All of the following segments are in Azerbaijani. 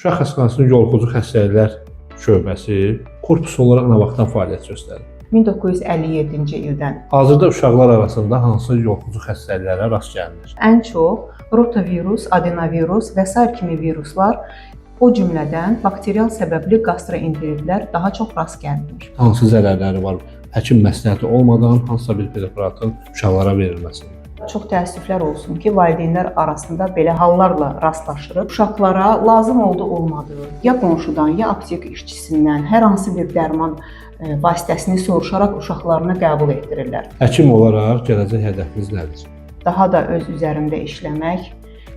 Uşaq xəstəxanasının yoluxucu xəstəliklər şöbəsi korpus olaraq nə vaxtdan fəaliyyət göstərir? 1957-ci ildən. Hazırda uşaqlar arasında hansı yoluxucu xəstəliklərə rast gəlinir? Ən çox rotavirus, adenovirus və sair kimi viruslar, o cümlədən bakterial səbəbli gastroenteritlər daha çox rast gəlinir. Hansı zərərləri var? Həkim məsləhəti olmadan hansısa bir preparatın uşaqlara verilməsi. Çox təəssüflər olsun ki, valideynlər arasında belə hallarla rastlaşırıq. Uşaqlara lazım olmadığı, ya qonşudan, ya aptek işçisindən hər hansı bir dərman vasitəsini soruşaraq uşaqlarını qəbul etdirirlər. Həkim olaraq gələcək hədəfiniz nədir? Daha da öz üzərində işləmək,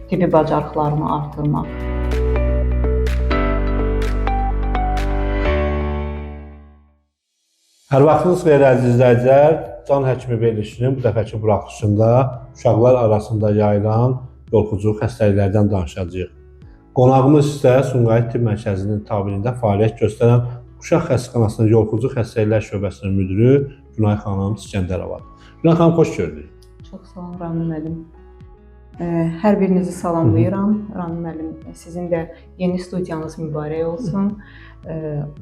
tibbi bacarıqlarını artırmaq. Hər vaxtınız xeyir əziz izləyicilər. Can həkimi verilişinin bu dəfəki buraxılışında uşaqlar arasında yayılan yoluxucu xəstəliklərdən danışacağıq. Qonağımız isə Sumqayıt Tibb Mərkəzinin tabeliyində fəaliyyət göstərən Uşaq Xəstəxanasının yoluxucu xəstəliklər şöbəsinin müdiri Günay xanım İskəndərovadır. Günay xanım, xoş gördük. Çox sağ olun Rami müəllim. Hər birinizi salamlayıram. Rami müəllim, sizin də yeni studiyanız mübarək olsun.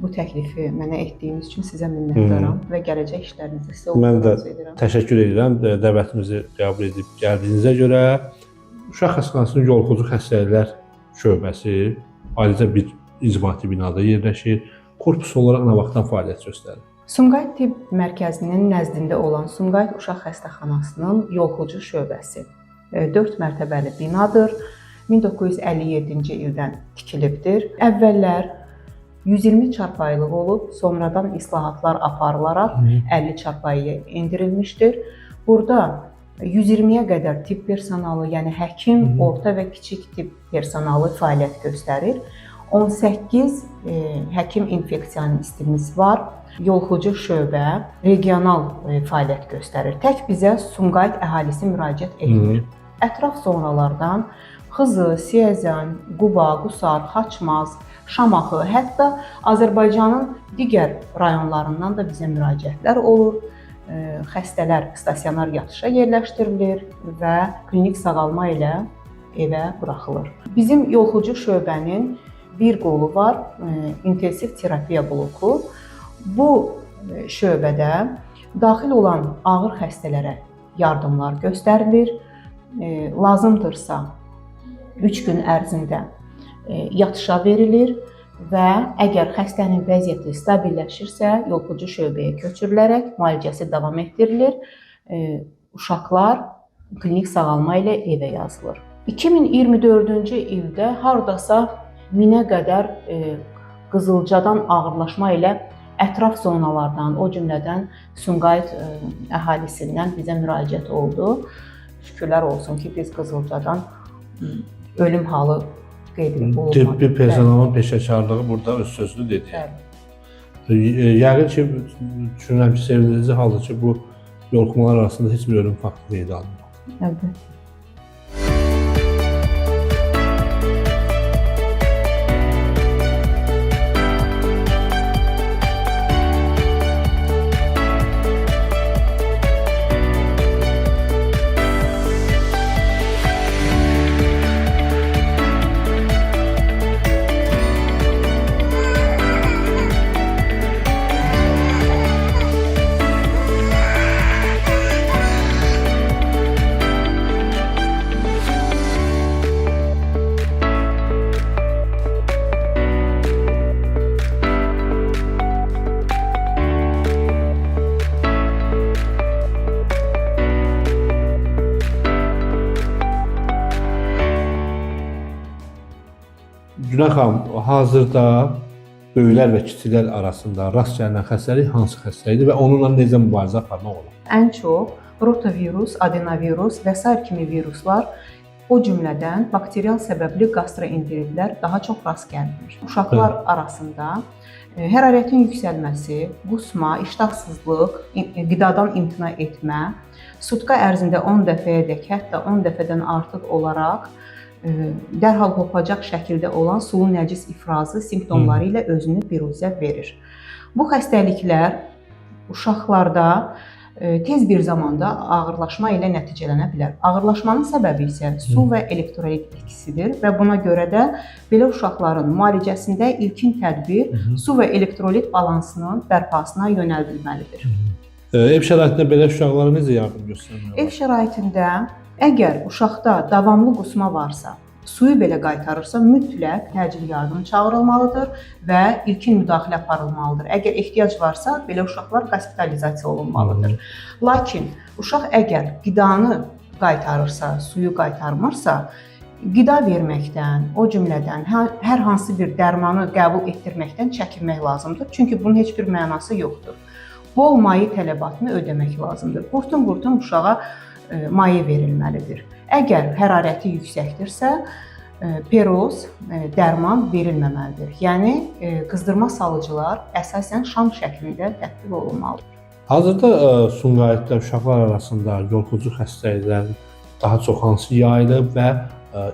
Bu təklifi mənə etdiyiniz üçün sizə minnətdaram və gələcək işlərinizdə sizə uğurlar edirəm. Təşəkkür edirəm dəvətimizi qəbul edib gəldiyinizə görə. Uşaq Xəstəxanasının yoluxucu xəstəliklər şöbəsi ayrıca bir inzibati binada yerləşir. Korpus olaraq nə vaxtdan fəaliyyət göstərir? Sumqayıt Tibb Mərkəzinin nəzdində olan Sumqayıt Uşaq Xəstəxanasının yoluxucu şöbəsi 4 mərtəbəli binadır. 1957-ci ildən tikilibdir. Əvvəllər 120 çarpayılıq olub, sonradan islahatlar aparılaraq 50 çarpayıya endirilmişdir. Burada 120-yə qədər tibb personalı, yəni həkim, orta və kiçik tibb personalı fəaliyyət göstərir. 18 həkim infeksionistimiz var. Yoluxucu şöbə regional fəaliyyət göstərir. Tək bizə Sumqayıt əhalisi müraciət etmir. Ətraf zonalardan Xızı, Siyəzən, Quba, Qusar, Xaçmaz, Şamaxı, hətta Azərbaycanın digər rayonlarından da bizə müraciətlər olur. Xəstələr stasionar yatışa yerləşdirilir və klinik sağalma ilə evə buraxılır. Bizim yoluxucu şöbənin bir qolu var, intensiv terapiya bloku. Bu şöbədə daxil olan ağır xəstələrə yardımlar göstərilir. Lazımdırsa 3 gün ərzində yatışa verilir və əgər xəstənin vəziyyəti stabilləşirsə, yoluxucu şöbəyə köçürülərək müalicəsi davam etdirilir. Uşaqlar klinik sağalma ilə evə yazılır. 2024-cü ildə hardasa 1000-ə qədər qızılcadan ağırlaşma ilə ətraf zonalardan, o cümlədən Sumqayıt əhalisindən bizə müraciət oldu. Şükürlər olsun ki, biz qızılcadan ölüm halı qeyd olunmadı. Tibbi personalın peşəkarlığı burada öz sözünü dedi. Yəqin ki, düşünürəm ki, sevindirici haldır ki, bu yoluxmalar arasında heç bir ölüm faktı qeydə alınmadı. Evet. Günay xanım, hazırda böyüklər və kiçiklər arasında rast gəlinən xəstəlik hansı xəstəlikdir və onunla necə mübarizə aparmaq olar? Ən çox rotavirus, adenovirus və sair kimi viruslar, o cümlədən bakterial səbəbli gastroenteritlər daha çox rast gəlinir. Uşaqlar arasında hərarətin yüksəlməsi, qusma, iştahsızlıq, qidadan imtina etmə, sutka ərzində 10 dəfəyədək, hətta 10 dəfədən artıq olaraq dərhal qopacaq şəkildə olan sulu nəcis ifrazı simptomları ilə özünü biruzə verir. Bu xəstəliklər uşaqlarda tez bir zamanda ağırlaşma ilə nəticələnə bilər. Ağırlaşmanın səbəbi isə su və elektrolit itkisidir və buna görə də belə uşaqların müalicəsində ilkin tədbir su və elektrolit balansının bərpasına yönəldilməlidir. Ev şəraitində belə uşaqlara necə yardım göstərmək olar? Ev şəraitində əgər uşaqda davamlı qusma varsa, suyu belə qaytarırsa, mütləq təcili yardım çağırılmalıdır və ilkin müdaxilə aparılmalıdır. Əgər ehtiyac varsa, belə uşaqlar hospitalizasiya olunmalıdır. Lakin uşaq əgər qidanı qaytarırsa, suyu qaytarmırsa, qida verməkdən, o cümlədən hər hansı bir dərmanı qəbul etdirməkdən çəkinmək lazımdır. Çünki bunun heç bir mənası yoxdur. Bol maye tələbatını ödəmək lazımdır. Qurtum-qurtum uşağa maye verilməlidir. Əgər hərarəti yüksəkdirsə, peroz, dərman verilməməlidir. Yəni, qızdırma salıcılar əsasən şam şəklində tətbiq olunmalıdır. Hazırda Sumqayıtda uşaqlar arasında yoluxucu xəstəliklərin daha çox hansı yayılıb və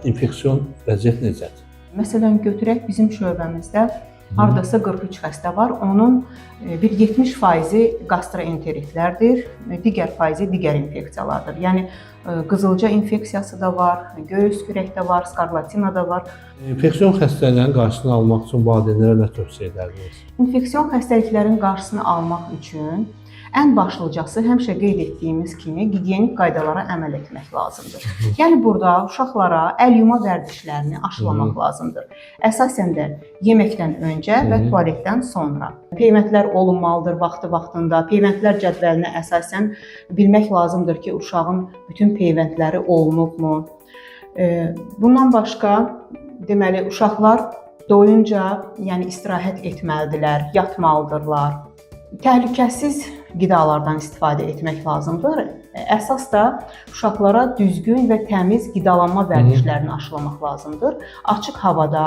infeksion vəziyyət necədir? Məsələn, götürək bizim şöbəmizdə hardasa 43 xəstə var. Onun bir 70% gastroenteritlərdir, digər faizi digər infeksiyalardır. Yəni qızılca infeksiyası da var, göy öskürək də var, skarlatina da var. İnfeksion xəstəliklərin qarşısını almaq üçün valideynlərə nə tövsiyə edərsiniz? İnfeksion xəstəliklərin qarşısını almaq üçün ən başlıcası həmişə qeyd etdiyimiz kimi gigiyenik qaydalara əməl etmək lazımdır. Yəni burada uşaqlara əl yuma vərdişlərini aşılamaq lazımdır. Əsasən də yeməkdən öncə və tualetdən sonra. Peyvəndlər olunmalıdır vaxtı-vaxtında. Peyvəndlər cədvəlinə əsasən bilmək lazımdır ki, uşağın bütün peyvəndləri olunubmu? Bundan başqa, deməli, uşaqlar doyunca, yəni istirahət etməlidirlər, yatmalıdırlar. Təhlükəsiz qidalardan istifadə etmək lazımdır. Əsas da uşaqlara düzgün və təmiz qidalanma vərdişlərini aşılamaq lazımdır. Açıq havada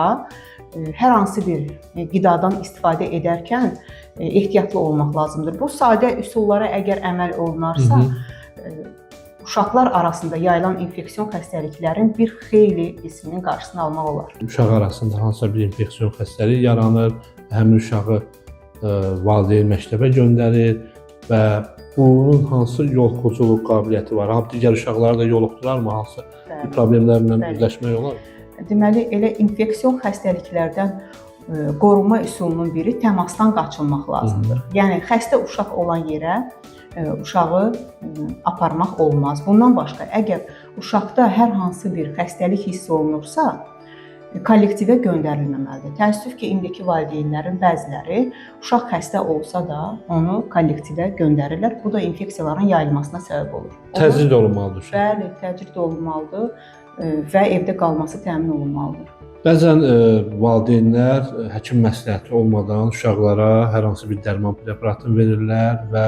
hər hansı bir qidadan istifadə edərkən ehtiyatlı olmaq lazımdır. Bu sadə üsullara əgər əməl olunarsa, uşaqlar arasında yayılan infeksion xəstəliklərin bir xeyli qisminin qarşısını almaq olar. Uşaq arasında hansısa bir infeksion xəstəlik yaranır, həmin uşağı valideyn məktəbə göndərir və bunun hansı yoluxuculuq qabiliyyəti var? Digər uşaqları da yoluxdurarmı? Hansı problemlərlə üzləşmək olar? Deməli, elə infeksion xəstəliklərdən qorunma üsulunun biri təmasdan qaçınmaq lazımdır. Yəni, xəstə uşaq olan yerə uşağı aparmaq olmaz. Bundan başqa, əgər uşaqda hər hansı bir xəstəlik hiss olunursa, kollektivə göndərilməməlidir. Təəssüf ki, indiki valideynlərin bəziləri uşaq xəstə olsa da onu kollektivə göndərirlər. Bu da infeksiyaların yayılmasına səbəb olur. Təcrid olunmalıdır uşaq. Bəli, təcrid olunmalıdır və evdə qalması təmin olunmalıdır. Bəzən valideynlər həkim məsləhəti olmadan uşaqlara hər hansı bir dərman preparatını verirlər və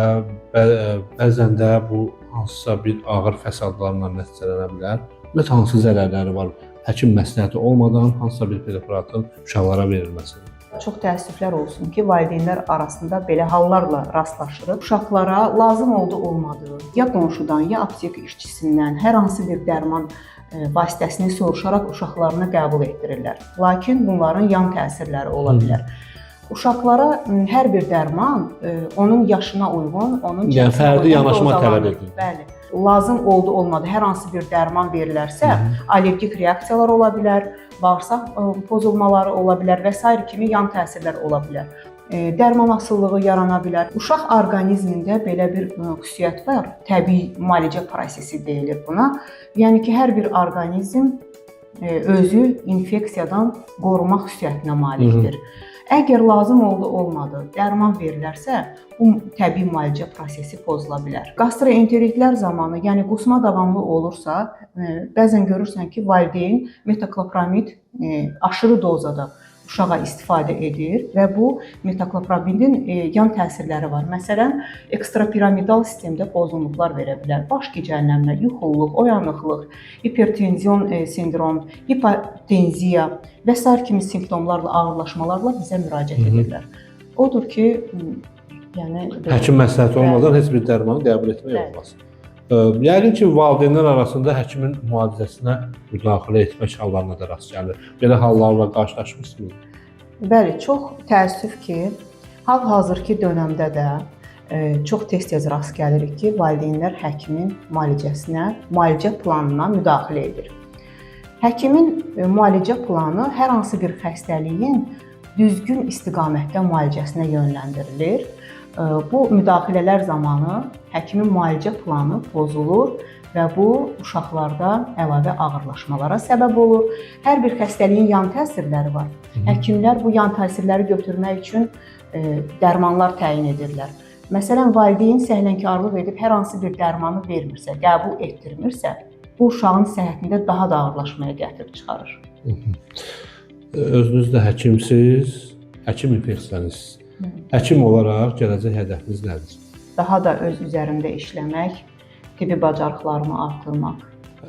bəzən də bu hansısa bir ağır fəsadlarla nəticələnə bilər. Ümumiyyətlə hansı zərərləri var həkim məsləhəti olmadan hansısa bir preparatın uşaqlara verilməsi? Çox təəssüflər olsun ki, valideynlər arasında belə hallarla rastlaşırıq. Uşaqlara lazım olmadığı, ya qonşudan, ya aptek işçisindən hər hansı bir dərman vasitəsini soruşaraq uşaqlarını qəbul etdirirlər. Lakin bunların yan təsirləri ola bilər. Uşaqlara hər bir dərman onun yaşına uyğun, onun fərdi yanaşma tələb edir. Bəli. Lazım olmadı, hər hansı bir dərman verilərsə, allergik reaksiyalar ola bilər, bağırsaq pozulmaları ola bilər və s. kimi yan təsirlər ola bilər. Dərman asılılığı yarana bilər. Uşaq orqanizmində belə bir xüsusiyyət var, təbii müalicə prosesi deyilir buna. Yəni ki, hər bir orqanizm özü infeksiyadan qorunma xüsusiyyətinə malikdir. Əgər lazım olmadı, dərman verilərsə, bu təbii müalicə prosesi pozula bilər. Gastroenteritlər zamanı, yəni qusma davamlı olursa, bəzən görürsən ki, valideyn metoklopramid aşırı dozada uşağa istifadə edir və bu metoklopramidin yan təsirləri var. Məsələn, ekstrapiramidal sistemdə pozğunluqlar verə bilər. Baş gicəllənmə, yuxululuq, oyanıqlıq, hipertenzion sindrom, hipotenziya və s. kimi simptomlarla, ağırlaşmalarla bizə müraciət edirlər. Odur ki, yəni həkim məsləhəti olmadan heç bir dərmanı qəbul etmək olmaz. Yəqin ki, valideynlər arasında həkimin müalicəsinə müdaxilə etmək hallarına da rast gəlir. Belə hallarla qarşılaşmısınız? Bəli, çox təəssüf ki, hal-hazırki dönəmdə də çox tez-tez rast gəlirik ki, valideynlər həkimin müalicə planına müdaxilə edir. Həkimin müalicə planı hər hansı bir xəstəliyin düzgün istiqamətdə müalicəsinə yönləndirilir. Bu müdaxilələr zamanı həkimin müalicə planı pozulur və bu uşaqlarda əlavə ağırlaşmalara səbəb olur. Hər bir xəstəliyin yan təsirləri var. Həkimlər bu yan təsirləri götürmək üçün dərmanlar təyin edirlər. Məsələn, valideyn səhlənkarlıq edib hər hansı bir dərmanı vermirsə, qəbul etdirmirsə, bu uşağın səhhətində daha da ağırlaşmaya gətirib çıxarır. Özünüz də həkimsiz, həkim infeksionist. Həkim olaraq gələcək hədəfiniz nədir? Daha da öz üzərində işləmək, tibbi bacarıqlarımı artırmaq.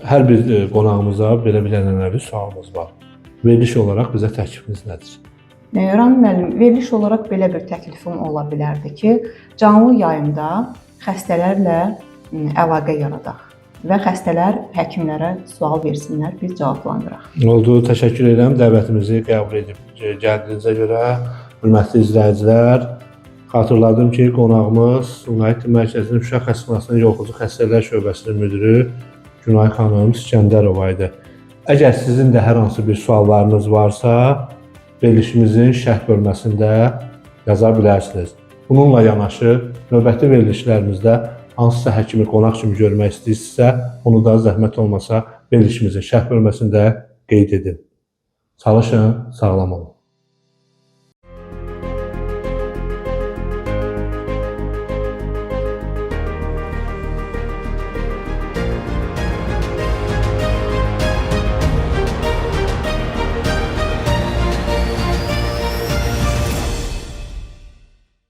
Hər bir qonağımıza belə bir ənənəvi sualımız var. Veriliş olaraq bizə təklifiniz nədir? Rami müəllim, veriliş olaraq belə bir təklifim ola bilərdi ki, canlı yayımda xəstələrlə əlaqə yaradaq və xəstələr həkimlərə sual versinlər, biz cavablandıraq. Oldu, təşəkkür edirəm dəvətimizi qəbul edib gəldiyinizə görə. Hörmətli izləyicilər, xatırladım ki, qonağımız Sumqayıt Tibb Mərkəzinin Uşaq Xəstəxanasının Yoluxucu Xəstəliklər Şöbəsinin müdiri Günay xanım İskəndərova idi. Əgər sizin də hər hansı bir suallarınız varsa, verilişimizin şərh bölməsində yaza bilərsiniz. Bununla yanaşı, növbəti verilişlərimizdə hansısa həkimi qonaq kimi görmək istəyirsinizsə, onu da zəhmət olmasa verilişimizin şərh bölməsində qeyd edin. Çalışın, sağlam olun.